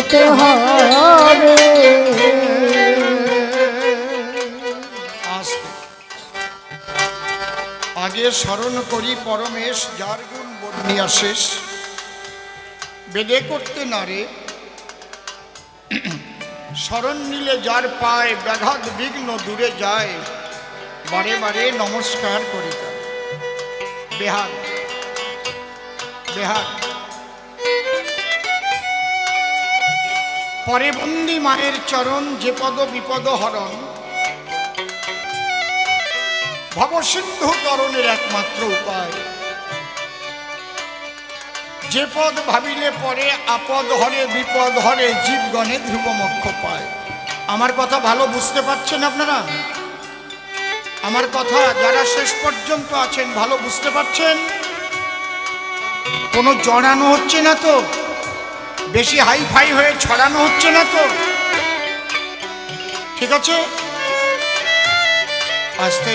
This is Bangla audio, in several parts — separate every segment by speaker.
Speaker 1: করতে হবে।
Speaker 2: আগে স্মরণ করি পরমেশ, যার গুণ বর্ণিয়া শেষ। বেদে করতে নারে স্মরণ নিলে যার পায়, ব্যাঘাত বিঘ্ন দূরে যায়। বারে বারে নমস্কার করি তার। বেহাগ বেহাগ পরে বন্দি মায়ের চরণ, যে পদ বিপদ হরণ। ভবসিন্ধু তরণের একমাত্র উপায়। যে পদ ভাবিলে পরে আপদ হরে, বিপদ হরে, জীবগণে ধ্রুব মোক্ষ পায়। আমার কথা ভালো বুঝতে পারছেন আপনারা? আমার কথা যারা শেষ পর্যন্ত আছেন ভালো বুঝতে পারছেন? কোনো জড়ানো হচ্ছে না তো? বেশি হাই ফাই হয়ে ছড়ানো হচ্ছে না তো? ঠিক আছে? আস্তে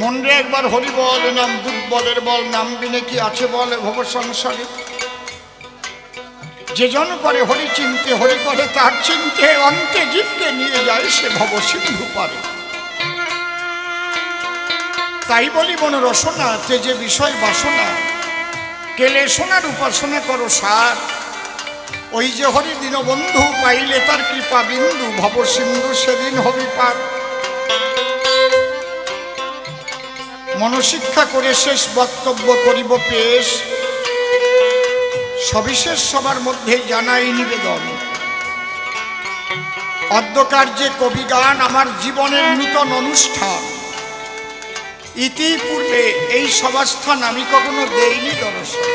Speaker 2: মনরে একবার হরি বল, নাম দুর্বলের বল, নাম বিনে কি আছে বলে ভব সংসারে। যে জন করে হরি চিনতে, হরি করে তার চিনতে, অন্তে জীবকে নিয়ে যায় সে ভব সিন্ধু পারে। তাই বলি মন রসনা, তেজে বিষয় বাসনা, কেলে সোনার উপাসনা করো সার। ওই যে হরি দীনবন্ধু, পাইলে তার কৃপা বিন্দু, ভব সিন্ধু সেদিন হবি পার। মনশিক্ষা করে শেষ বক্তব্য করিব পেশ। সবিশেষ সবার মধ্যে জানাই নিবেদন। অদ্যকার্যে কবিগান আমার জীবনের নূতন অনুষ্ঠান। ইতিপূর্বে এই সভাস্থান আমি কখনো দেইনি দর্শন।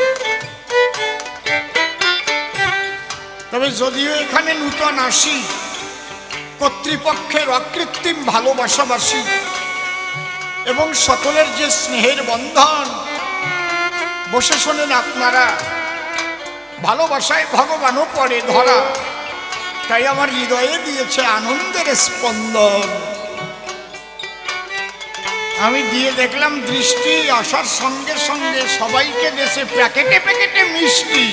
Speaker 2: তবে যদিও এখানে নূতন আসি, কর্তৃপক্ষের অকৃত্রিম ভালোবাসাবাসী এবং সকলের যে স্নেহের বন্ধন, বসে শোনেন আপনারা। ভালোবাসায় ভগবানও পড়ে ধরা, তাই আমার হৃদয়ে দিয়েছে আনন্দের স্পন্দন। আমি দিয়ে দেখলাম দৃষ্টি, আসার সঙ্গে সঙ্গে সবাইকে দেশে প্যাকেটে প্যাকেটে মিষ্টি,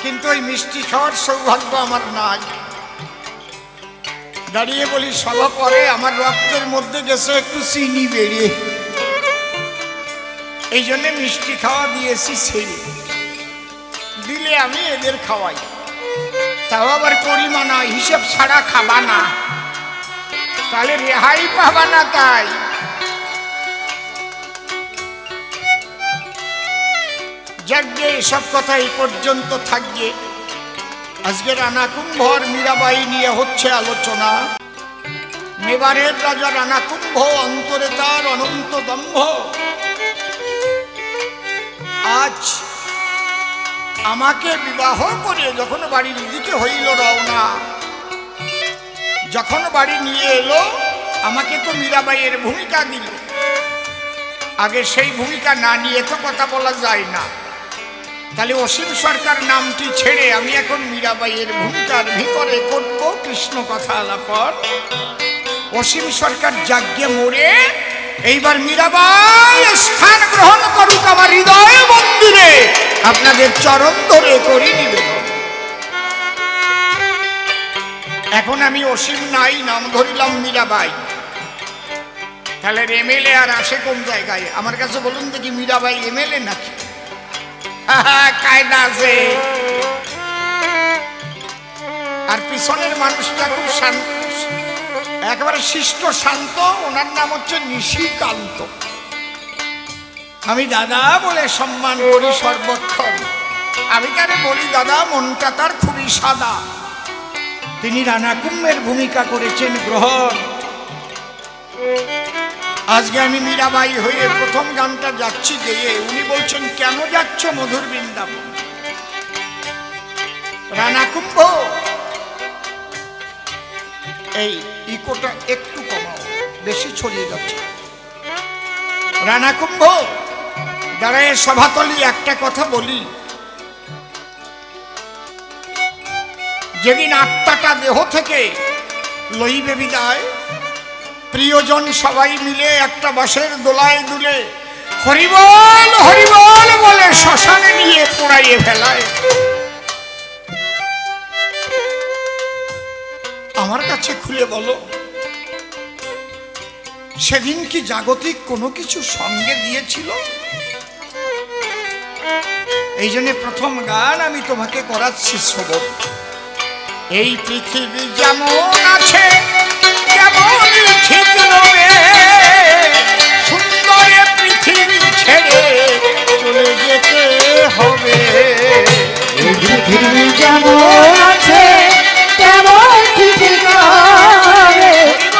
Speaker 2: কিন্তু ওই মিষ্টি খাওয়ার সৌভাগ্য আমার নাই। দাঁড়িয়ে বলি সভা পরে, আমার রক্তের মধ্যে গেছে একটু চিনি বেরিয়ে, এই জন্যে মিষ্টি খাওয়া দিয়েছি ছেড়ে। দিলে আমি এদের খাওয়াই, তাও আবার পরিমাণা, হিসেব ছাড়া খাবা না, তাহলে রেহাই পাবা না। তাই যাকে সব কথা এই পর্যন্ত থাকবে। আজকে রানা কুম্ভর মীরাবাই নিয়ে হচ্ছে আলোচনা। মেবারের রাজা রানা কুম্ভ, অন্তরে তার অনন্ত দম্ভ। আজ আমাকে বিবাহ করে যখন বাড়ির দিকে হইল রওনা, যখন বাড়ি নিয়ে এলো, আমাকে তো মীরাবাইয়ের ভূমিকা দিল। আগে সেই ভূমিকা না নিয়ে তো কথা বলা যায় না। তাহলে অসীম সরকার নামটি ছেড়ে আমি এখন মীরাবাইয়ের ভূমিকার ভিতরে করব কৃষ্ণ কথা আলাপন। অসীম সরকার যাজ্ঞে মরে এইবার মীরাবাই স্থান গ্রহণ করুক আমার হৃদয় মন্দিরে, আপনাদের চরণ ধরে করি নিবেদন। এখন আমি অসীম নাই, নাম ধরিলাম মীরাবাই। তাহলে এমএলএ আর আসে কোন জায়গায়? আমার কাছে বলুন দেখি, মীরাবাই এমএলএ নাকি? কায়দা আছে। আর পিছনের মানুষটা খুব শান্ত, একেবারে শিষ্ট শান্ত। ওনার নাম হচ্ছে নিশিকান্ত। আমি দাদা বলে সম্মান করি সর্বক্ষণ। আমি তারে বলি দাদা, মনটা তার খুবই সাদা। তিনি রানা কুম্ভের ভূমিকা করেছেন গ্রহণ। আজকে আমি মীরাবাই হয়ে প্রথম গানটা যাচ্ছি গেয়ে। উনি বলছেন কেন যাচ্ছ মধুর বৃন্দাবন? রানা কুম্ভ, এই ইকোটা একটু কমাও, বেশি ছড়িয়ে যাচ্ছে। রানা কুম্ভ দাঁড়ায় সভাতলি একটা কথা বলি। যেদিন আত্মাটা দেহ থেকে লইবে বিদায়, প্রিয়জন সবাই মিলে একটা বাঁশের দোলায় দুলে হরিবল হরিবল বলে শ্মশানে নিয়ে দিলে বলো? সেদিন কি জাগতিক কোনো কিছু সঙ্গে দিয়েছিল? এই জন্য প্রথম গান আমি তোমাকে করাচ্ছি শ্রবণ। এই পৃথিবী যেমন আছে কেমন ঠিক নবে, সুন্দরে পৃথিবী ছেড়ে চলে যেতে হবে।
Speaker 1: এই পৃথিবী যেমন আছে তেমন ঠিক নবে,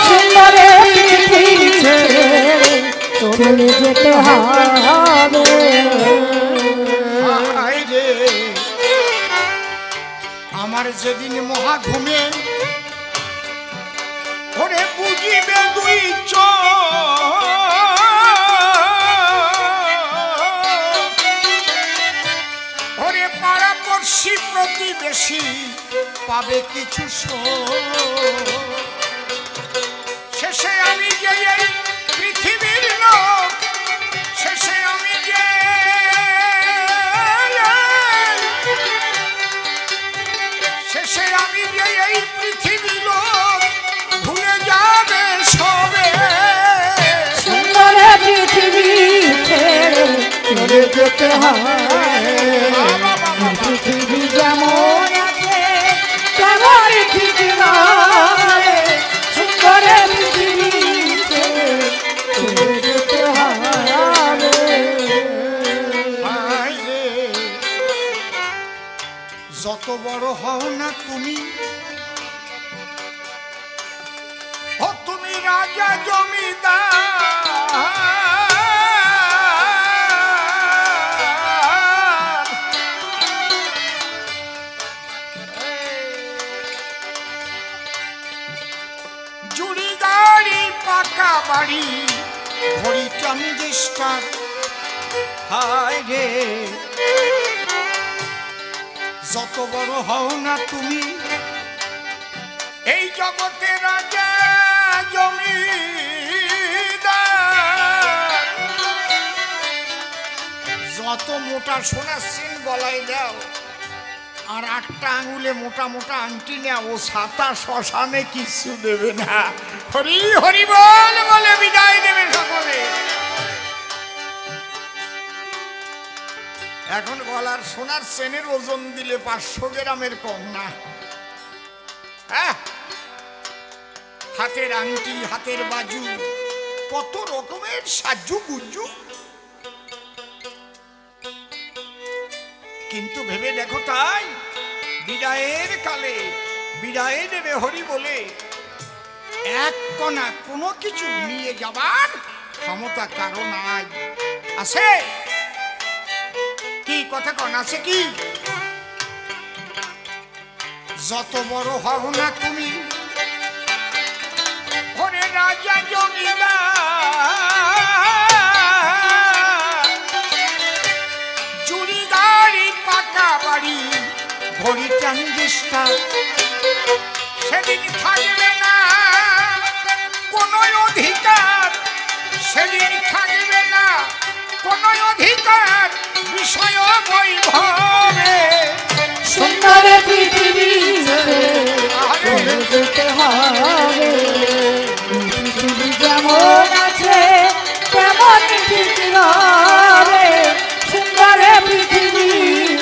Speaker 1: সুন্দরে পৃথিবী ছেড়ে চলে যেতে হবে।
Speaker 2: আমার যেদিন মহা ঘুমে ওরে বুঝিবে দুই ওরে পাড়াপড়শি প্রতিবেশী পাবে কিছু শেষে আমি যে এই পৃথিবীর লোক, শেষে আমি যে শেষে আমি যে এই পৃথিবী লোক ভুলে যাবে সবে।
Speaker 1: সুন্দরে পৃথিবী ছেড়ে চলে যেতে হবে। পৃথিবী যেমন আছে তেমন ঠিক নয়, সুন্দরে পৃথিবী ছেড়ে চলে যেতে হবে।
Speaker 2: যত বড় হও না তুমি, ও তুমি রাজা জমিদার, জুড়ি গাড়ি পাকা বাড়ি ভরি ট্রানজিস্টার। হায় রে যত বড় হও না তুমি, এই জগতে রাজা জমিদার, যত মোটা সোনার সিন গলায় দাও আর 8টা আঙুলে মোটা মোটা আংটি নেও, ও 7টা শ্মশানে কিছু দেবে না। হরি হরি বল বলে বিদায় দেবে সকলে। এখন গলার সোনার চেনের ওজন দিলে 500 গ্রামের কম না। হাতের আংটি, হাতের বাজু, কত রকমের সাজু গুজু, কিন্তু ভেবে দেখো তাই বিদায়ের কালে বিদায় দেবে হরি বলে এক কণা কোনো কিছু নিয়ে যাবার ক্ষমতা কারো নাই। আছে কি কথা কন? আছে কি? যত বড় হও না তুমি ওরে রাজা জমিদার, জুড়ি গাড়ি পাকা বাড়ি ভরি ট্রানজিস্টার, সেদিন থাকবে না কোনো অধিকার, সেদিন থাকবে না কোনো অধিকার বিষয় বৈভবে।
Speaker 1: সুন্দর পৃথিবী চলে যেতে হবে। পৃথিবী যেমন আছে তেমন ঠিক হবে, সুন্দর পৃথিবী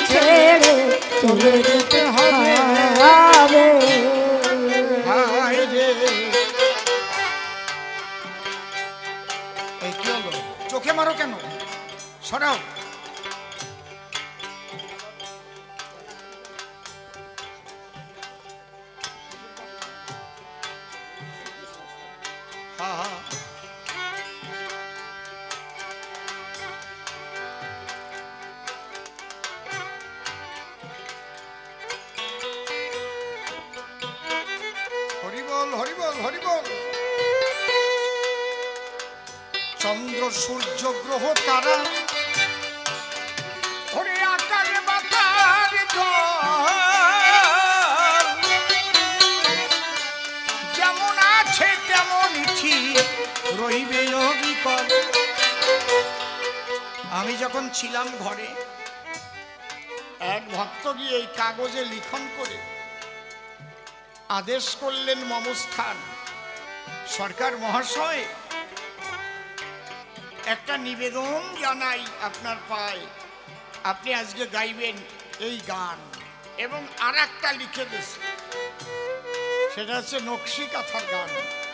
Speaker 1: ছেড়ে চলে যেতে হবে।
Speaker 2: এই কি হলো? চোখে মারো কেন? সরাও। হরিবল হরিবল হরিবল। চন্দ্র সূর্য গ্রহ তারা ওরে আকারে বাতার যেমন আছে তেমনই ঠিক রইবে অবিকল। আমি যখন ছিলাম ঘরে, এক ভক্ত গিয়ে এই কাগজে লিখন করে আদেশ করলেন মমস্থান সরকার মহাশয়, একটা নিবেদন জানাই আপনার পায়, আপনি আজকে গাইবেন এই গান এবং আর একটা লিখে দিয়েছে, সেটা হচ্ছে নকশি কাঁথার গান।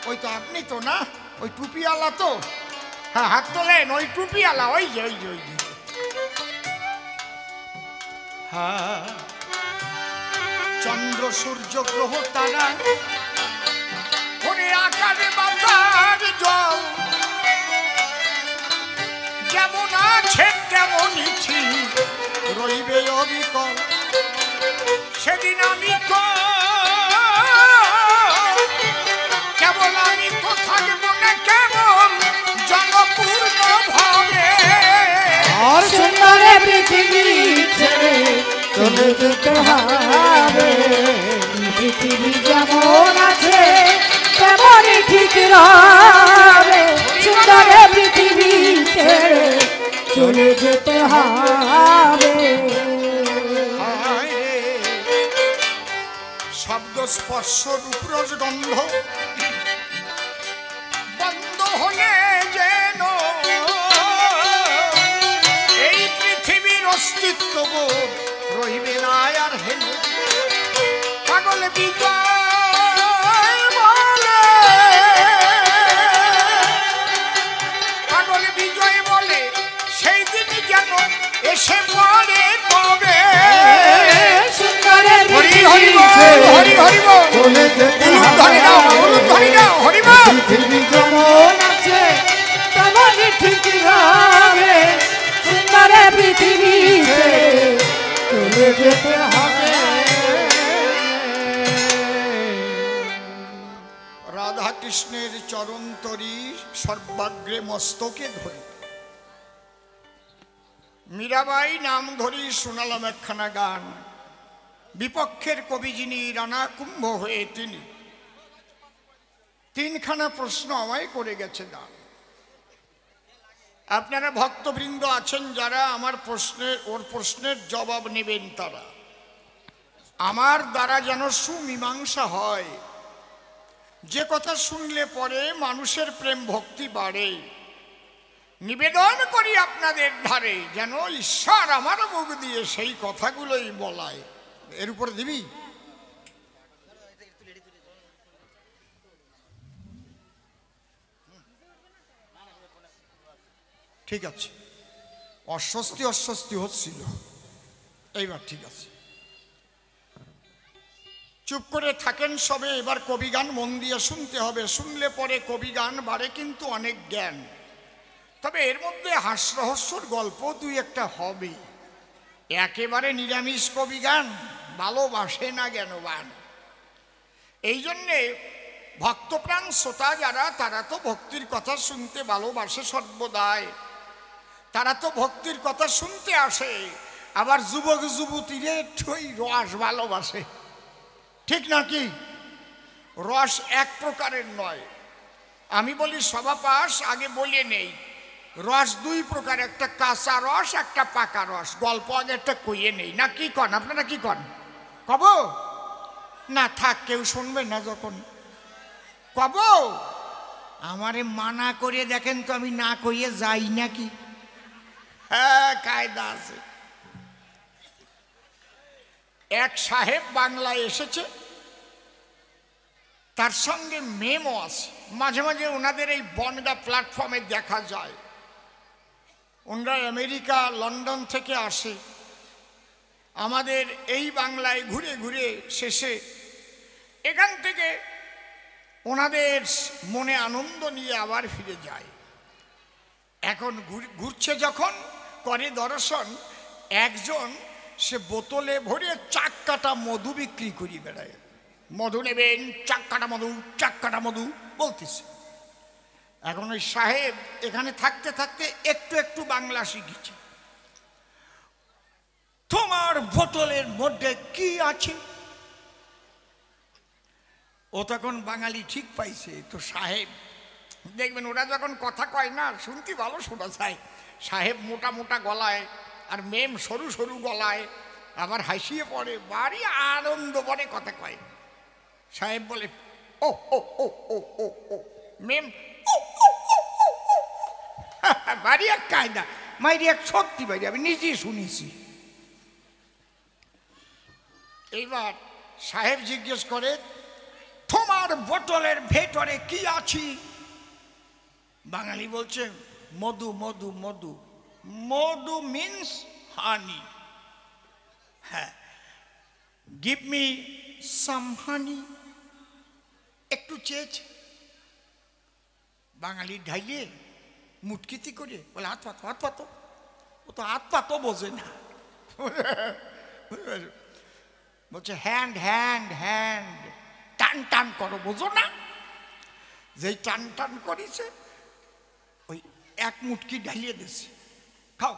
Speaker 2: ওই তো আপনি তো না, ওই টুপিওয়ালা তো, হ্যাঁ হাত তোলেন, ওই টুপিওয়ালা, ওই যে ওই যে ওই যে। হ্যাঁ, চন্দ্র সূর্য গ্রহ তারা করে আকারে বাতার জল, যেমন আছে তেমনই ঠিক রইবে অবিকল। সেদিন আমি তো কেবল, আমি তো থাকবো না কেবল জনপূর্ণ ভাবে।
Speaker 1: আর সুন্দর পৃথিবী ছেড়ে চলে যেতে হবে, পৃথিবী যেমন আছে তেমনই ঠিক রবে। সুন্দর পৃথিবী ছেড়ে চলে যেতে হবে।
Speaker 2: শব্দ স্পর্শ রূপ রস গন্ধ বন্ধ হলে যেন এই পৃথিবীর অস্তিত্ব বোধ রইবে না আর হেন। পাগল বিজয় বলে, পাগল বিজয় বলে সেই দিন যেন এসে পড়ে কবে। হরি হরি বল, হরি হরি বল,
Speaker 1: চলে যেতে
Speaker 2: ধরে নাও, ধরে নাও, হরি বল।
Speaker 1: পৃথিবী যেমন আছে তেমনই ঠিক হবে, সুন্দর পৃথিবী ছেড়ে চলে যেতে হবে।
Speaker 2: রাধা কৃষ্ণের চরণ তরি সর্বাগ্রে মস্তকে ধরি, মীরাবাই নাম ধরি শোনালাম একখানা গান। বিপক্ষের কবি যিনি রানা কুম্ভ হয়ে তিনি তিনখানা প্রশ্ন আমায় করে গেছে গান। আপনারা ভক্তবৃন্দ আছেন যারা আমার ওর প্রশ্নের জবাব নেবেন, তারা আমার দ্বারা যেন সুমীমাংসা হয়, যে কথা শুনলে পরে মানুষের প্রেম ভক্তি বাড়ে। নিবেদন করি আপনাদের ধারে যেন ঈশ্বর আমার মুখ দিয়ে সেই কথাগুলোই বলায়। এর উপরে দিবি? ঠিক আছে, অস্বস্তি অস্বস্তি হচ্ছিল, এইবার ঠিক আছে। চুপ করে থাকেন সবে, এবার কবি গান মন দিয়ে শুনতে হবে, শুনলে পরে কবি গান বাড়ে কিন্তু অনেক জ্ঞান। তবে এর মধ্যে হাস্যরহস্যর গল্প দুই একটা হবে। একেবারে নিরামিষ কবি গান ভালোবাসে না জ্ঞানবান। এই জন্যে ভক্তপ্রাণ শ্রোতা যারা, তারা তো ভক্তির কথা শুনতে ভালোবাসে সর্বদাই, তারা তো ভক্তির কথা শুনতে আসে। আবার যুবক যুবতীরে ঠই রস ভালোবাসে, ঠিক নাকি? রস এক প্রকারের নয়, আমি বলি সবাপাস আগে বলে নেই। রস দুই প্রকার, একটা কাঁচা রস, একটা পাকা রস। গল্প আগে একটা কইয়ে নেই, না কি কন আপনারা? কি কন? কব না, থাক, কেউ শুনবে না যখন কব। আমারে মানা করে দেখেন তো আমি না কইয়ে যাই নাকি? হ্যাঁ, কায়দা আছে। এক সাহেব বাংলায় এসেছে, তার সঙ্গে মেমও আছে, মাঝে মাঝে ওনাদের এই বনগা প্ল্যাটফর্মে দেখা যায়। ওনারা আমেরিকা লন্ডন থেকে আসে, আমাদের এই বাংলায় ঘুরে ঘুরে শেষে এখান থেকে ওনাদের মনে আনন্দ নিয়ে আবার ফিরে যায়। এখন ঘুরছে যখন করে দর্শন, একজন সে বোতলে ভরে চাক কাটা মধু বিক্রি করি বেড়ায়। মধু নেবেন, চাক কাটা মধু, চাক কাটা মধু বলতেছে। এখন ওই সাহেব এখানে থাকতে থাকতে একটু একটু বাংলা শিখেছে। তোমার বোতলের মধ্যে কি আছে? ও তখন বাঙালি ঠিক পাইছে তো। সাহেব দেখবেন ওরা যখন কথা কয় না, শুনতে ভালো শোনা যায়। সাহেব মোটা মোটা গলায় আর মেম সরু সরু গলায়, আবার হাসিয়ে পড়ে, বাড়ি আনন্দ করে কথা কয়। সাহেব বলে, ও ও ও ও ও ও মেম বাড়ি এক কায়দা মাইরি এক সত্যি বাড়ি আমি নিজেই শুনেছি। এইবার সাহেব জিজ্ঞেস করে তোমার বোতলের ভেতরে কি আছে? বাঙালি বলছে মধু মধু মধু। মধু মিন্স হানি। হ্যাঁ, গিভ মি সাম হানি। একটু চেয়েছে বাঙালি ঢাইলে মুটকিতি করে বলে হাত পাতো হাত পাতো। ও তো হাত পাতো বোঝে না, বলছে হ্যান্ড হ্যান্ড হ্যান্ড, টান টান করো, বোঝো না? যেই টান টান করেছে ওই এক মুটকি ঢালিয়ে দিয়েছে, খাও।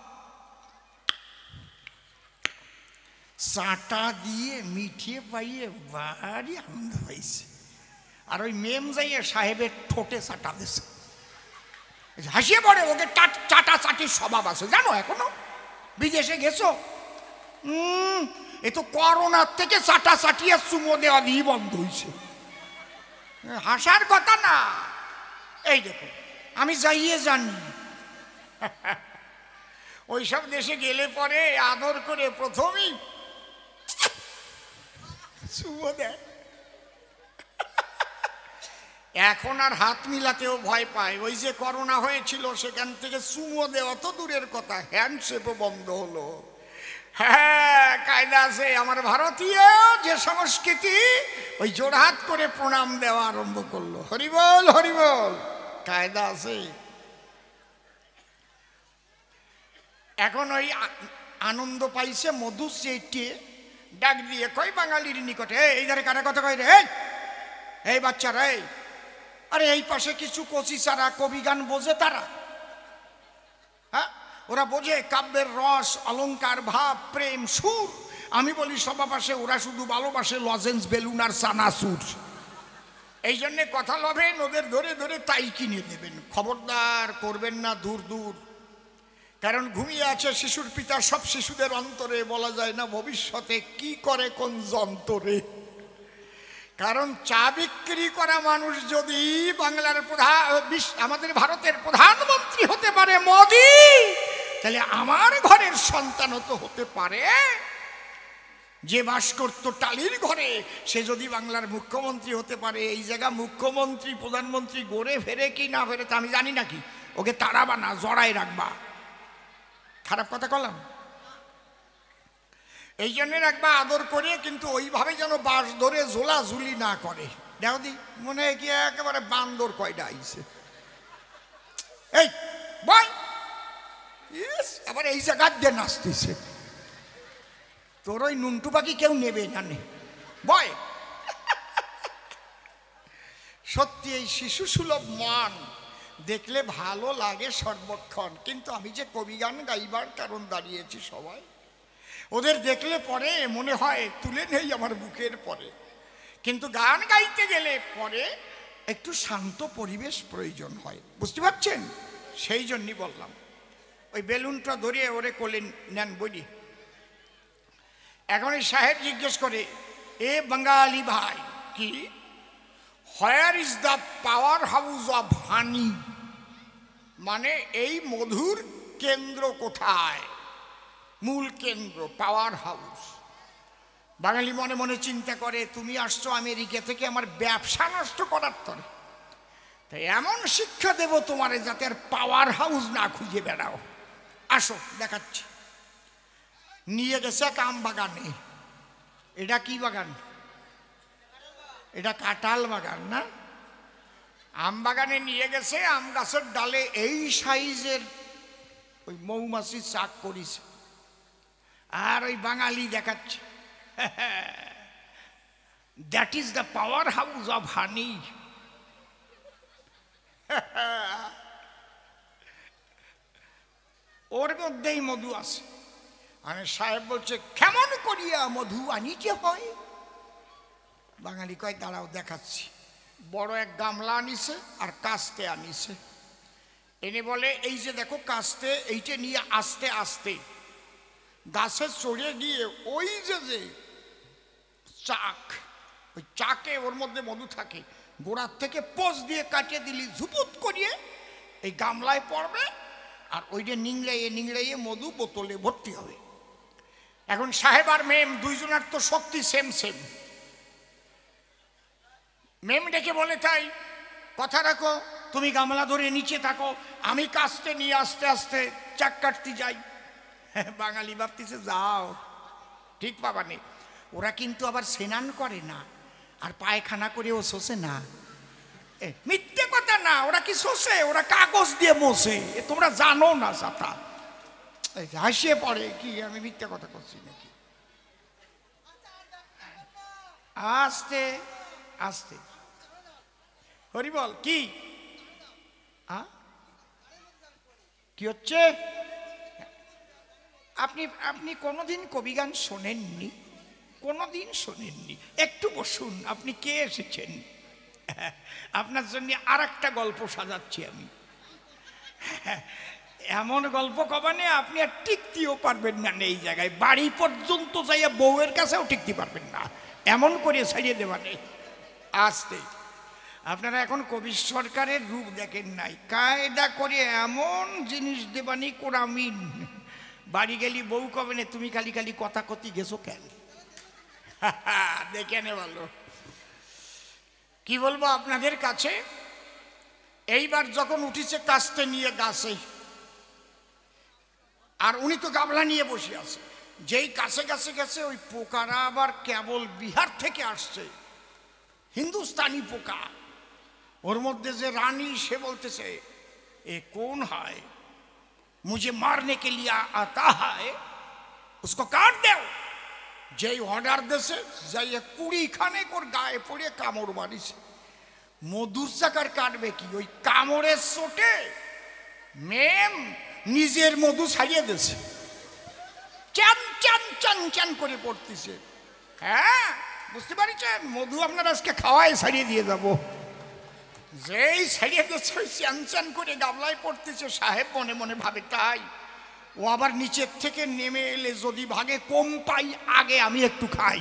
Speaker 2: চাটা দিয়ে মিঠিয়ে পাইয়ে ভারী আনন্দ হয়েছে। আর ওই মেম যাইয়ে সাহেবের ঠোঁটে চাটা দিছে, হাসিয়ে পড়ে। ওকে চাটা চাটির স্বভাব আছে জানো, এখনো বিদেশে গেছো? এ তো করোনার থেকে চাটা চাটিয়ে চুমো দেওয়া দিয়ে বন্ধ হয়েছে। হাসার কথা না। এই দেখো আমি যাইয়ে জানি ওইসব দেশে গেলে পরে আদর করে প্রথমেই চুমো দেয়। এখন আর হাত মিলাতেও ভয় পায়। ওই যে করোনা হয়েছিল সেখান থেকে চুমো দেওয়া তো দূরের কথা, হ্যান্ডশেপও বন্ধ হলো। হ্যাঁ, কায়দা আছে আমার ভারতীয় যে সংস্কৃতি, ওই জোড়হাত করে প্রণাম দেওয়া আরম্ভ করলো। হরিবল হরিবল, কায়দা আছে। এখন ওই আনন্দ পাইছে, মধু চেটে ডাক দিয়ে কয় বাঙালির নিকটে, এই ধারে কারা কথা কয় রে, এই বাচ্চারা, এই আরে এই পাশে কিছু কচি চারা কবি গান বোঝে তারা? হ্যাঁ, ওরা বোঝে কাব্যের রস, অলংকার, ভাব, প্রেম, সুর। আমি বলি সবার পাশে ওরা শুধু ভালোবাসে লজেন্স, বেলুন আর চানাচুর। এই জন্যে কথা লবেন, ওদের ধরে ধরে তাই কিনে দেবেন। খবরদার করবেন না দূর দূর, কারণ ঘুমিয়ে আছে শিশুর পিতা সব শিশুদের অন্তরে। বলা যায় না ভবিষ্যতে কি করে কোন যন্ত্রে। কারণ চা বিক্রি করা মানুষ যদি বাংলার আমাদের ভারতের প্রধানমন্ত্রী হতে পারে মোদি, তাহলে আমার ঘরের সন্তানও তো হতে পারে। যে বাস করতো টালির ঘরে সে যদি বাংলার মুখ্যমন্ত্রী হতে পারে, এই জায়গা মুখ্যমন্ত্রী প্রধানমন্ত্রী গড়ে ফেরে কি না ফেরে তা আমি জানি নাকি। ওকে তাড়াবা না, জড়াই রাখবা। খারাপ কথা করলাম? এই জন্য রাখবা আদর করে, কিন্তু ওইভাবে যেন বাস ধরে ঝোলাঝুলি না করে। দেখো দি মনে হয় কি একেবারে বান্দর কয়টা আইছে। এই বল, আবার এই জায়গা দিয়ে নাচতেছে। তোর ওই নুনটু পাখি কেউ নেবে না, বয়। সত্যি এই শিশু সুলভ মান দেখলে ভালো লাগে সর্বক্ষণ। কিন্তু আমি যে কবি গান গাইবার কারণ দাঁড়িয়েছি সবাই, ওদের দেখলে পরে মনে হয় তুলে নেই আমার বুকের পরে। কিন্তু গান গাইতে গেলে পরে একটু শান্ত পরিবেশ প্রয়োজন হয়, বুঝতে পারছেন? সেই জন্যই বললাম। ওই বেলুনটা ধরিয়ে ওরে কোলে নেন বলি। এখন এই সাহেব জিজ্ঞেস করে, এ বাঙালি ভাই, কি where is the power house of হানি? মানে এই মধুর কেন্দ্র কোথায়, মূল কেন্দ্র, পাওয়ার হাউস। বাঙালি মনে মনে চিন্তা করে, তুমি আসছো আমেরিকা থেকে আমার ব্যবসা নষ্ট করার তরে, তাই এমন শিক্ষা দেব তোমারে যাতে আর পাওয়ার হাউস না খুঁজে বেড়াও। আসো দেখাচ্ছি। নিয়ে গেছে এক আম বাগানে। এটা কি বাগান? এটা কাঁঠাল বাগান না? আম বাগানে নিয়ে গেছে। আম গাছের ডালে এই সাইজের ওই মৌমাছি চাক করেছে, আর ওই বাঙালি দেখাচ্ছে, that is the power house of honey. ওর মধ্যেই মধু আছে। আমি সাহেব বলছে, কেমন করিয়া মধু আনিতে হয়? বাঙালি কয়, দাঁড়াও দেখাচ্ছি। বড় এক গামলা আনিছে আর কাস্তে আনিছে। এনে বলে, এই যে দেখো কাস্তে, এইটা নিয়ে আস্তে আস্তে গাছে চড়ে গিয়ে ওই যে চাক, ওই চাকে ওর মধ্যে মধু থাকে, গোড়ার থেকে পোজ দিয়ে কাটিয়ে দিলি ঝুপুত করিয়ে এই গামলায় পড়বে, আর ওই যে নিংড়াইয়ে মধু বোতলে ভর্তি হবে। এখন সাহেব আর মেম দুইজনের তো শক্তি সেম সেম। মেম ডেকে বলে, তাই কথা রাখো, তুমি গামলা ধরে নিচে থাকো, আমি কাস্তে নিয়ে আস্তে আস্তে চাক কাটতে যাই। বাঙালি ভাবতেছে যাও, ঠিক পাবা নেই। ওরা কিন্তু আবার স্নান করে না, আর পায়খানা করেও শোষে না। মিথ্যে কথা না, ওরা কি শোষে? ওরা কাগজ দিয়ে মোছে। তোমরা জানো না সাথা, হাসিয়ে পড়ে কি আমি মিথ্যে কথা করছি নাকি। আস্তে আস্তে হরি বল, কি কি হচ্ছে? আপনি আপনি কোনোদিন কবি গান শোনেননি? কোনোদিন শোনেননি? একটু বসুন, আপনি কে এসেছেন? আপনার জন্য আর একটা গল্প সাজাচ্ছি আমি। এমন গল্প কবানে আপনি আর টিকতেও পারবেন না, এই জায়গায় বাড়ি পর্যন্ত যাইয়া বউয়ের কাছেও টিকতে পারবেন না, এমন করে ছাড়িয়ে দেওয়া নেই। আসতে আপনারা এখন কবি সরকারের রূপ দেখেন নাই, কায়দা করে এমন জিনিস দেবানি কোরামিন। বাড়ি গেলি বউ কবে না, তুমি খালি খালি কথা কতি গেছো কেন? দেখে নে ভালো। কি বলবো আপনাদের কাছে, এইবার যখন উঠিছে কাস্তে নিয়ে গাছে, আর উনি তো গামলা নিয়ে বসে আছে, যেই কাছে কাছে গেছে ওই পোকারা আবার কেবল বিহার থেকে আসছে, হিন্দুস্তানি পোকা। ওর মধ্যে যে রানী, সে বলতেছে এ কোন হয়, মুঝে মারনে কে লিয়ে আতা হয়, उसको काट দাও। যেই অর্ডার দেশে যাইয়া 20 খানেক ওর গায়ে পড়ে কামড় মারিছে। মধুর চাকার কাটবে কি, ওই কামড়ের চোটে মেম নিজের মধু ছাড়িয়ে দিয়েছে, চান চান চান চান করে পড়তেছে। হ্যাঁ বুঝতে পারছেন, মধু আপনার আজকে খাওয়ায় ছাড়িয়ে দিয়ে যাব। যেই ছাড়িয়ে দিচ্ছে ওই চান চান করে গামলায় পড়তেছে। সাহেব মনে মনে ভাবে, তাই ও আবার নিচের থেকে নেমে এলে যদি ভাগে কম পাই, আগে আমি একটু খাই।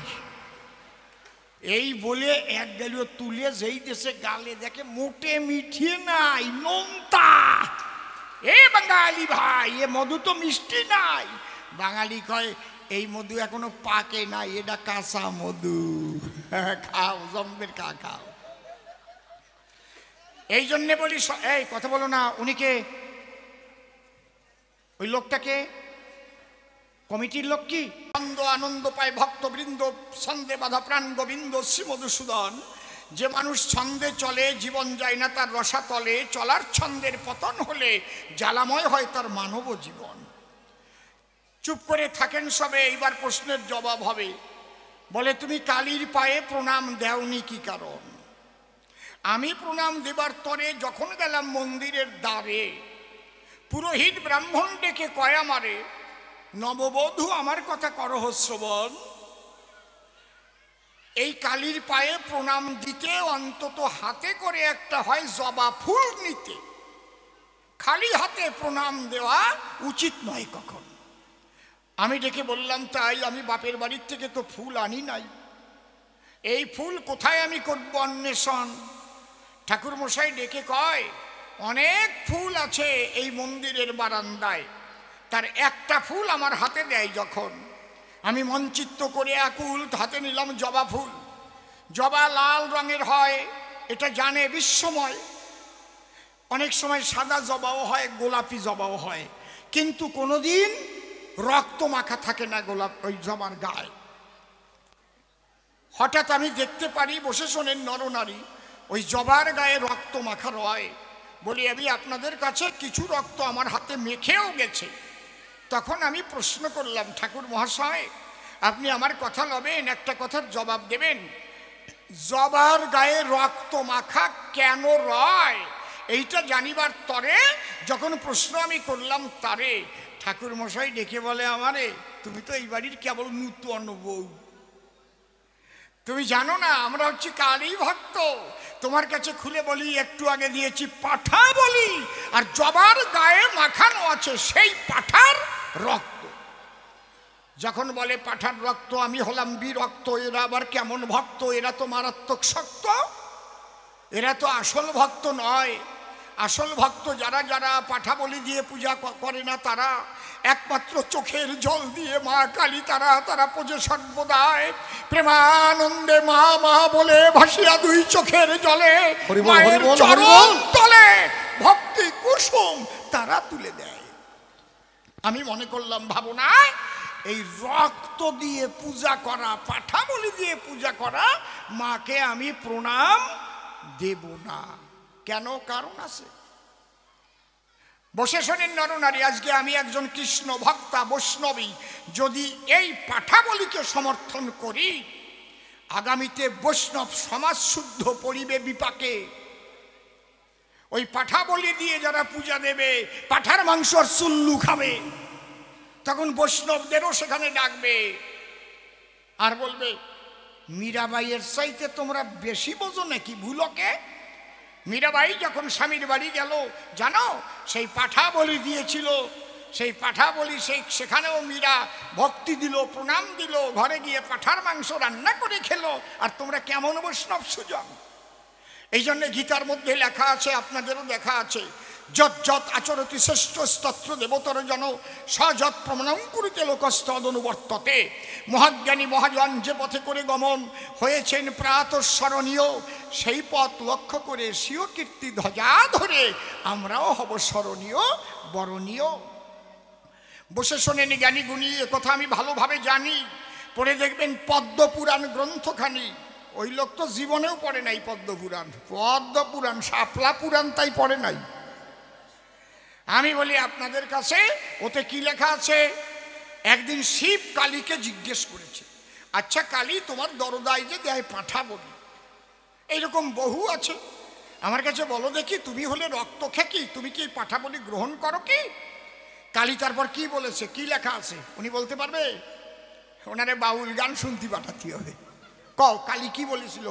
Speaker 2: এই বলে এক গালিও তুলে যেই দেশে গালে দেখে মোটে মিঠিয়ে নাই, নোনতা। এ বাঙালি ভাই, এ মধু তো মিষ্টি নাই। বাঙালি কয় এই মধু এখনো পাকে নাই, এটা কাঁচা মধু, খাও জম্বের কা খাও। এই জন্যে বলি, এই কথা বলো না। উনিকে, ওই লোকটাকে, কমিটির লোক কি আনন্দ পায় ভক্তবৃন্দ, ছন্দে বাধা প্রাণ গোবিন্দ শ্রী মধুসূদন। যে মানুষ ছন্দে চলে জীবন যায় না তার রসাতলে, চলার ছন্দের পতন হলে জ্বালাময় হয় তার মানব জীবন। চুপ করে থাকেন সবে, এইবার প্রশ্নের জবাব হবে। বলে, তুমি কালীর পায়ে প্রণাম দেওনি কি কারণ? আমি প্রণাম দেবার তরে যখন গেলাম মন্দিরের দ্বারে, পুরোহিত ব্রাহ্মণ ডেকে কয় আমারে, নববধূ আমার কথা করহ শ্রবণ। এই কালীর পায়ে প্রণাম দিতে অন্তত হাতে করে একটা হয় জবা ফুল নিতে, খালি হাতে প্রণাম দেওয়া উচিত নয় কখন। আমি ডেকে বললাম, তাই আমি বাপের বাড়ির থেকে তো ফুল আনি নাই, এই ফুল কোথায় আমি করব অন্বেষণ? ঠাকুর মশাই ডেকে কয়, অনেক ফুল আছে এই মন্দিরের বারান্দায়। তার একটা ফুল আমার হাতে দেয় যখন, আমি মনচিত্ত করে আকুল হাতে নিলাম জবা ফুল। জবা লাল রঙের হয়, এটা জানে বিশ্বময়। অনেক সময় সাদা জবাও হয়, গোলাপি জবাও হয়, কিন্তু কোনোদিন রক্ত মাখা থাকে না গোলাপ ওই জবার গায়ে। হঠাৎ আমি দেখতে পারি, বসে শোনেন নরনারী, ওই জবার গায়ে রক্ত মাখা রয়। বলি, আমি আপনাদের কাছে কিছু রক্ত আমার হাতে মেখেও গেছে। তখন আমি প্রশ্ন করলাম, ঠাকুর মহাশয় আপনি আমার কথা লবেন, একটা কথার জবাব দেবেন। জবার গায়ে রক্ত মাখা কেন রয় এইটা জানিবার তরে যখন প্রশ্ন আমি করলাম তারে, ঠাকুর মশাই ডেকে বলে আমারে, তুমি তো এই বাড়ির কেবল নূতন বউ, তুমি জানো না আমরা হচ্ছে কালী ভক্ত। তোমার কাছে খুলে বলি, একটু আগে দিয়েছি পাঠা বলি, আর জবার গায়ে মাখানো আছে সেই পাঠার রক্ত। যখন বলে পাঠার রক্ত, আমি হলাম বিরক্ত, এরা আবার কেমন ভক্ত, এরা তো মারাত্মক শক্ত। এরা তো আসল ভক্ত নয়। আসল ভক্ত যারা যারা পাঠা বলি দিয়ে পূজা করে না, তারা একমাত্র চোখের জল দিয়ে মা কালী তারা পুজো সর্বদায় প্রেমানন্দে মা মা বলে ভাসিয়া দুই চোখের জলে মায়ের চরণ তলে ভক্তি কুসুম তারা তুলে দেয়। আমি মনে করলাম ভাবনায় এই রক্ত দিয়ে পূজা করা, পাঠা বলি দিয়ে পূজা করা মাকে আমি প্রণাম দেব না। কেন? কারণ আছে। বসে শোনেন নরনারী, আজকে আমি একজন কৃষ্ণ ভক্তা বৈষ্ণবী যদি এই পাঠা বলিকে সমর্থন করি, আগামীতে বৈষ্ণব সমাজ শুদ্ধ পরিবে বিপাকে। ওই পাঠা বলি দিয়ে যারা পূজা দেবে, পাঠার মাংসর চুল্লু খাবে, তখন বৈষ্ণবদেরও সেখানে ডাকবে আর বলবে মীরাবাইয়ের চাইতে তোমরা বেশি বোঝো নাকি ভুলকে। মীরাবাই যখন স্বামীর বাড়ি গেল, জানো সেই পাঠা বলি দিয়েছিল, সেই পাঠা বলি সেখানেও মীরা ভক্তি দিল, প্রণাম দিল, ঘরে গিয়ে পাঠার মাংস রান্না করে খেলো। আর তোমরা কেমন বৈষ্ণব সুজন। এই জন্য গীতার মধ্যে লেখা আছে, আপনাদেরও দেখা আছে, যৎ যৎ আচরতি শ্রেষ্ঠ স্তত্র দেবতর জন সযৎ প্রমাণং কুরুতে লোকস্তদনুবর্ততে। মহাজ্ঞানী মহাজন যে পথে করে গমন হয়েছেন প্রাতঃস্মরণীয়, সেই পথ লক্ষ্য করে স্বীয় কীর্তি ধ্বজা ধরে আমরাও হব স্মরণীয় বরণীয়। বসে শোনেন জ্ঞানী গুণী, একথা আমি ভালোভাবে জানি। পড়ে দেখবেন পদ্মপুরাণ গ্রন্থখানি। ওই লোক তো জীবনেও পড়ে নাই পদ্মপুরাণ। পদ্মপুরাণ শাপলা পুরাণ তাই পড়ে নাই। আমি বলি আপনাদের কাছে, ওতে কি লেখা আছে? একদিন শিব কালীকে জিজ্ঞেস করেছে, আচ্ছা কালী, তোমার দরদায় যে দেয় পাঠা বলি, এইরকম বহু আছে, আমার কাছে বলো দেখি, তুমি হলে রক্ত খেকি, তুমি কি পাঠা বলি গ্রহণ করো কি? কালী তারপর কি বলেছে, কি লেখা আছে উনি বলতে পারবে? ওনারে বাউল গান শুনতে পাঠাতে হবে। কও কালী কি বলেছিল,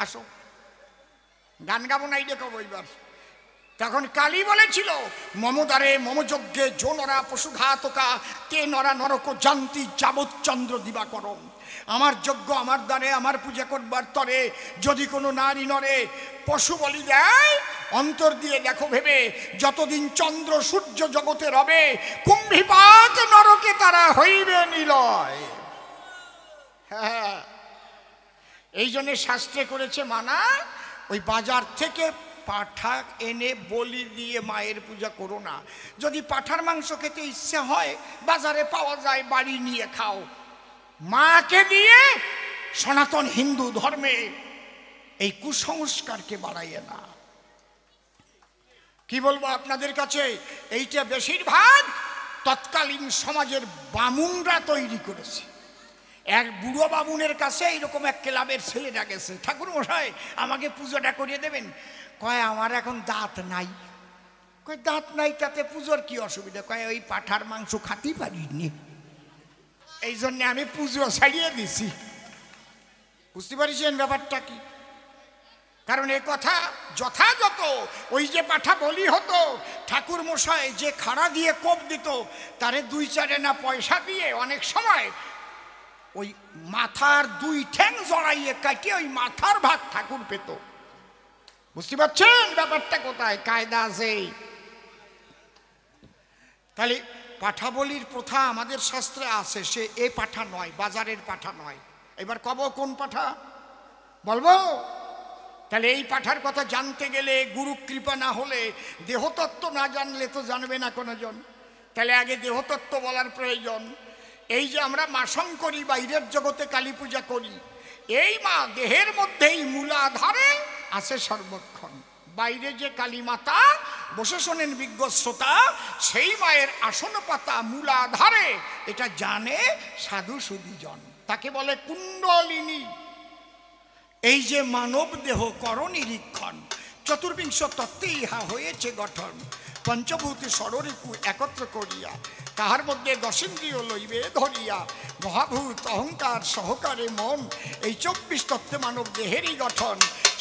Speaker 2: আসো গান গাবো না, এইটা কব এবার। তখন কালী বলেছিল, মমদারে মমযজ্ঞে যো নরা পশুঘাতকা তে নরা নরক জান্তি যাবৎ চন্দ্র দিবাকরম। আমার যজ্ঞ আমার দ্বারে আমার পূজা করবার তরে যদি কোনো নারী নরে পশু বলি দেয়, অন্তর দিয়ে দেখো ভেবে যতদিন চন্দ্র সূর্য জগতে রবে, কুম্ভীপাক নরকে তারা হইবে নিলয়। হ্যাঁ, এই জন্য শাস্ত্রে করেছে মানা, ওই বাজার থেকে পাঠা এনে বলি দিয়ে মায়ের পূজা করো না। যদি পাঠার মাংস খেতে ইচ্ছে হয়, বাজারে পাওয়া যায়, বাড়ি নিয়ে খাও। মাকে দিয়ে সনাতন হিন্দু ধর্মে এই কুসংস্কারকে বাড়াইয়ে না। কি বলবো আপনাদের কাছে, এইটা বেশিরভাগ তৎকালীন সমাজের বামুনরা তৈরি করেছে। এক বুড়ো বামুনের কাছে এইরকম এক ক্লাবের ছেলেরা গেছে, ঠাকুর মশাই আমাকে পুজোটা করিয়ে দেবেন। কয় আমার এখন দাঁত নাই। কয় দাঁত নাই তাতে পুজোর কি অসুবিধা? কয় ওই পাঠার মাংস খাতেই পারিনি, এই জন্য আমি পুজো ছাড়িয়ে দিছি। বুঝতে পারছেন ব্যাপারটা কি? কারণ এ কথা যথাযথ ওই যে পাঠা বলি হতো, ঠাকুর মশাই যে খাড়া দিয়ে কোপ দিত, তারে 2-4 আনা পয়সা দিয়ে অনেক সময় ওই মাথার 2 ঠ্যাং জড়াইয়ে কাটিয়ে ওই মাথার ভাগ ঠাকুর পেত। বুঝতে পারছেন ব্যাপারটা কোথায় কায়দা আছে? তাহলে পাঠা বলির প্রথা আমাদের শাস্ত্রে আছে, সে এ পাঠা নয়, বাজারের পাঠা নয়। এবার কব কোন পাঠা বলবো? তাহলে এই পাঠার কথা জানতে গেলে গুরু কৃপা না হলে, দেহতত্ত্ব না জানলে তো জানবে না কোনোজন। তাহলে আগে দেহতত্ত্ব বলার প্রয়োজন। এই যে আমরা মাসং করি, বাইরের জগতে কালী পূজা করি, এই মা দেহের মধ্যেই মূলাধারে আছে সর্বক্ষণ। বাইরে যে কালী মাতা, বসে শোনেন বিজ্ঞ শ্রোতা, সেই মায়ের আসন পাতা মূলাধারে, এটা জানে সাধু সুধীজন, তাকে বলে কুণ্ডলিনী। এই যে মানব দেহ কর নিরীক্ষণ, চতুর্বিংশ তত্ত্বে ইহা হয়েছে গঠন। পঞ্চভূতি ষড়রিপু একত্র করিয়া, তাহার মধ্যে দশেন্দ্রিয় লইবে ধরিয়া, মহাভূত অহংকার সহকারে মন, এই 24 তত্ত্বে মানব দেহেরই গঠন।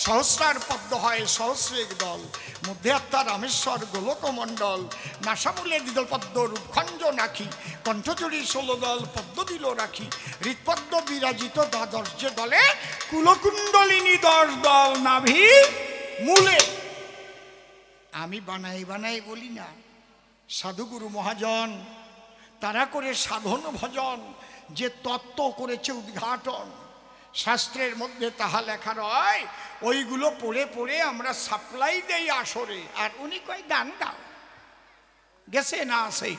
Speaker 2: সহস্রার পদ্ম হয় সহস্রেক দল, মধ্যে আত্মা রামেশ্বর গোলকমণ্ডল। নাসামূলে দিদল পদ্ম রূপখঞ্জ নাখি, কণ্ঠচুরি 16 দল পদ্ম দিল রাখি। হৃৎপদ্ম বিরাজিত দ্বাদশ যে দলে, কুলকুণ্ডলিনী 10 দল নাভি মূলে। আমি বানাই বানাই বলি না, সাধুগুরু মহাজন তারা করে সাধন ভজন, যে তত্ত্ব করেছে উদ্ঘাটন, শাস্ত্রের মধ্যে তাহা লেখা রয়, ওইগুলো পড়ে পড়ে আমরা সাপ্লাই দেই আসরে। আর উনি কয় গান গাও, গেছে না আসে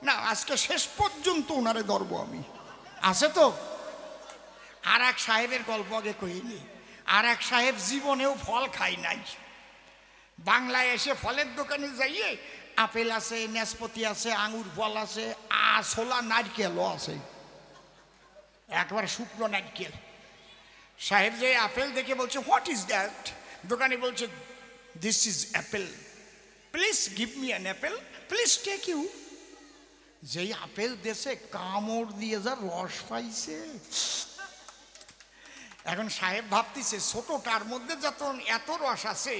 Speaker 2: না, আজকে শেষ পর্যন্ত ওনারে ধরব আমি। আছে তো। আর এক সাহেবের গল্প আগে কইনি। আর এক সাহেব জীবনেও ফল খাই নাই। বাংলায় এসে ফলের দোকানে যাইয়ে আপেল আছে, নাশপাতি আছে, আঙুর ফল আছে, ছোলা নারকেলও আছে, একবার শুকনো নারকেল। সাহেব যে আপেল দেখে বলছে হোয়াট ইজ দ্যাট? দোকানে বলছে this is apple, please give me an apple, please take you. যেই আপেল দেশে কামড় দিয়ে যা রস পাইছে, এখন সাহেব ভাবতেছে ছোটটার মধ্যে যত এত রস আছে,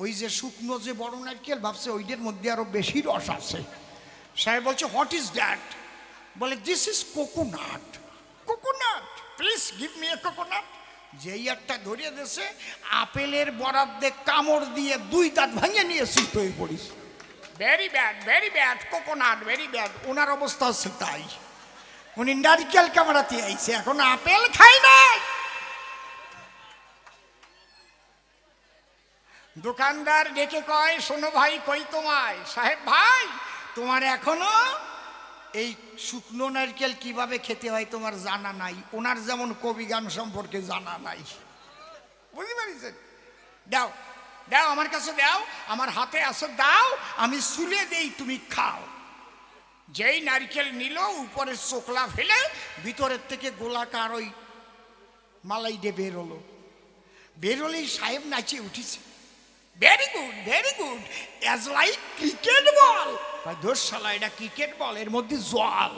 Speaker 2: ওই যে শুকনো যে বড় নারকেল ভাবছে ওইটার মধ্যে আরো বেশি রস আছে। সাহেব বলছে হোয়াট ইজ দ্যাট? বলে this is coconut, coconut, please give me a coconut. যেই একটা ধরিয়ে দিয়েছে, আপেলের বরাদ্দে কামড় দিয়ে 2 দাঁত ভাঙে নিয়ে শীত হয়ে পড়িস। Very bad coconut, very bad. ওনার অবস্থা হচ্ছে তাই। উনি নারকেল কামড়াতে আইছে, এখন আপেল খাই নাই। দোকানদার ডেকে কয় শোনো ভাই, কই তোমায়? সাহেব ভাই, তোমার এখনো এই শুকনো নারকেল কিভাবে খেতে হয় তোমার জানা নাই। ওনার যেমন কবি গান সম্পর্কে জানা নাই, বুঝতে পারছেন? দাও দাও, আমার কাছে দাও, আমার হাতে আছে, দাও, আমি চুলে দেই, তুমি খাও। যেই নারকেল নিল, উপরের চোখলা ফেলে ভিতরের থেকে গোলাকার ওই মালাই দিয়ে বেরোলো। বেরোলেই সাহেব নাচিয়ে উঠেছে, very good, as like cricket ball. দোষ শালা, এটা ক্রিকেট বল, এর মধ্যে জল।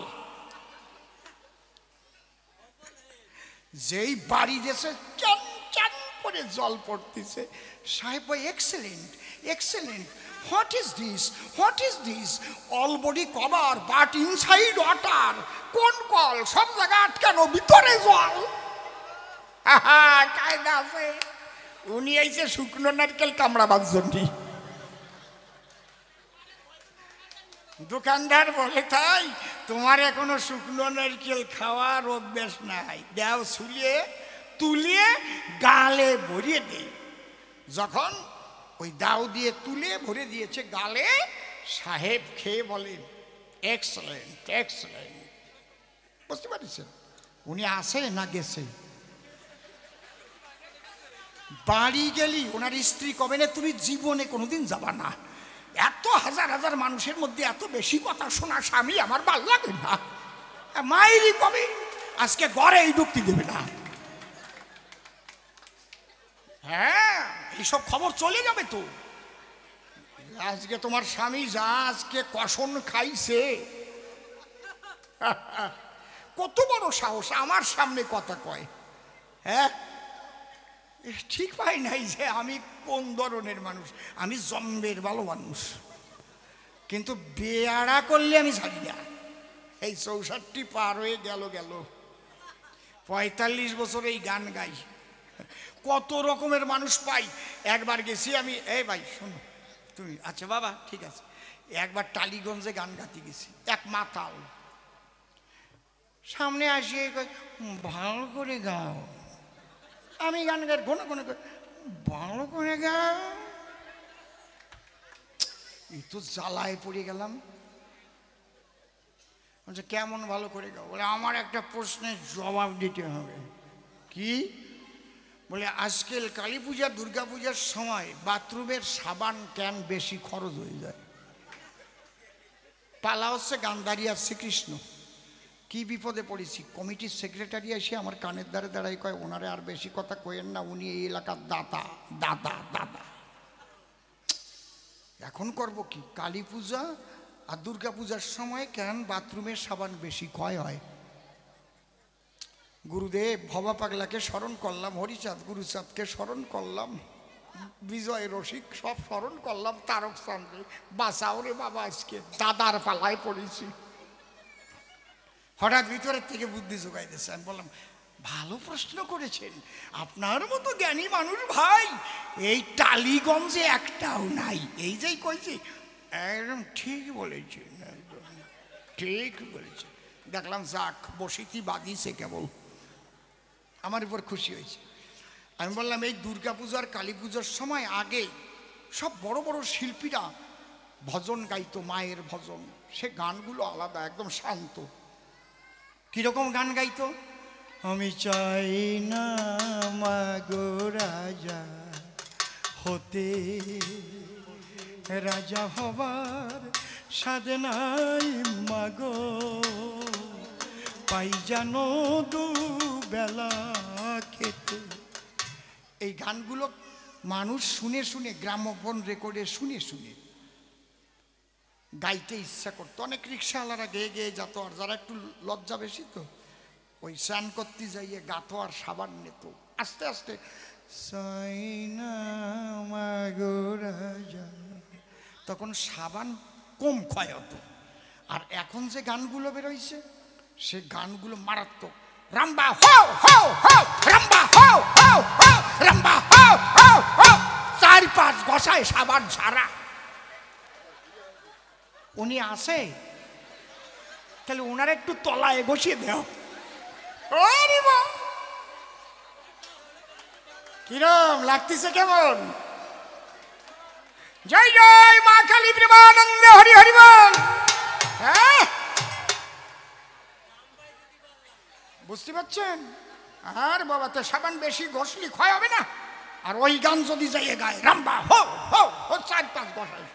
Speaker 2: যেই বাড়ি দেশে চান চান করে জল পড়তেছে, সাহেব ভাই excellent, what is this? All body cover but inside water. কোন কল? সব জায়গা আটকানো, ভিতরে জল। কায়দা আছে। উনি আইছে শুকনো নারকেল কামড়াবার জন্য। দোকানদার বলে তাই তোমার এখনো শুকনো নারকেল খাওয়ার অভ্যাস নাই, দেও ছুলিয়ে তুলিয়ে গালে ভরিয়ে দেই। যখন ওই দাও দিয়ে তুলে ভরে দিয়েছে গালে, সাহেব খেয়ে বলেন এক্সেলেন্ট। বুঝতে পারছেন? উনি আসে না গেছে? বাড়ি গেলি ওনার স্ত্রী কবে না তুমি জীবনে কোনোদিন যাবা না, এত হাজার হাজার মানুষের মধ্যে এত বেশি কথা শোনা স্বামী আমার ভাল লাগে না। মায়েরই কবে আজকে ঘরে এই ঢুকতে দেবে না। হ্যাঁ, এইসব খবর চলে যাবে তো। আজকে তোমার স্বামী যা আজকে কষণ খাইছে, কত বড় সাহস আমার সামনে কথা কয়। হ্যাঁ, ঠিক পাই নাই যে আমি কোন ধরনের মানুষ। আমি জম্বের ভালো মানুষ, কিন্তু বেয়ারা করলে আমি ছাড়ি না। এই 64 পার হয়ে গেল 45 বছর এই গান গাই, কত রকমের মানুষ পাই। একবার গেছি আমি, এই ভাই শোনো তুমি, আচ্ছা বাবা ঠিক আছে। একবার টালিগঞ্জে গান গাতে গেছি, এক মাতাল সামনে আসিয়ে ভালো করে গাও। আমি গান গাই ঘন ভালো করে গাও। এই তো জ্বালায় পড়ে গেলাম। বলছে কেমন ভালো করে গাও? বলে আমার একটা প্রশ্নের জবাব দিতে হবে। কি? বলে আজকাল কালী পূজা দুর্গা পূজার সময় বাথরুমের সাবান কেন বেশি খরচ হয়ে যায়? পালা হচ্ছে গান্ধারী আর শ্রীকৃষ্ণ। কি বিপদে পড়েছি, কমিটির সেক্রেটারি এসে আমার কানের দ্বারে দাঁড়াই কয় ওনারে আর বেশি কথা কয়েন না, উনি এই এলাকার দাদা। এখন করব কি? কালী পূজা আর দুর্গা পূজার সময় কেন বাথরুমের সাবান বেশি ক্ষয় হয়? গুরুদেব ভবা পাগলাকে স্মরণ করলাম, হরিচাঁদ গুরুচাঁদকে স্মরণ করলাম, বিজয় রসিক সব স্মরণ করলাম, তারক চন্দ্র বাঁচাও রে বাবা, আজকে দাদার পালায় পড়েছি। হঠাৎ ভিতরের থেকে বুদ্ধি জোগাই দিয়েছে। আমি বললাম ভালো প্রশ্ন করেছেন, আপনার মতো জ্ঞানী মানুষ ভাই এই টালিগঞ্জে একটাও নাই। এই যেই কইছি একদম ঠিক বলেছেন, একদম ঠিক বলেছেন। দেখলাম যাক বসিতি বাদিছে কেবল, আমার উপর খুশি হয়েছে। আমি বললাম এই দুর্গা পূজার কালী পূজার সময় আগে সব বড় বড় শিল্পীরা ভজন গাইতো, মায়ের ভজন। সে গানগুলো আলাদা, একদম শান্ত। কিরকম গান গাইতো? আমি চাই না মাগো রাজা হতে, রাজা হবার সাধে নাই মাগো, পাই জানো দুবেলা খেতে। এই গানগুলো মানুষ শুনে শুনে গ্রামোফোন রেকর্ডে শুনে শুনে গাইতে ইচ্ছা করতো। অনেক রিক্সাওয়ালারা গেয়ে গেয়ে যেত, আর যারা একটু লজ্জা বেশি তো ওই স্নান করতে যাইয়ে গাতো আর সাবান নিত। আস্তে আস্তে তখন সাবান কম ক্ষয় হতো। আর এখন যে গানগুলো বেরোইছে সে গানগুলো মারাত্মক। রাম্বা হো হো হো, রাম্বা হো হো হো, রাম্বা হো হো হো, 4-5 ঘষায় সাবান সারা। উনি আসে তাহলে ওনার একটু তলায় বসিয়ে দেও। কিরম লাগতেছে, কেমন? জয় জয় মা কালী, প্রেমানন্দ হরি হরি বল। হ্যাঁ বুঝতে পারছেন? আর বাবা তো সাবান বেশি ঘষলি ক্ষয় হবে না। আর ওই গান যদি যাইয়ে গায় রাম্বা হো হো হো, 4-5 ঘষায়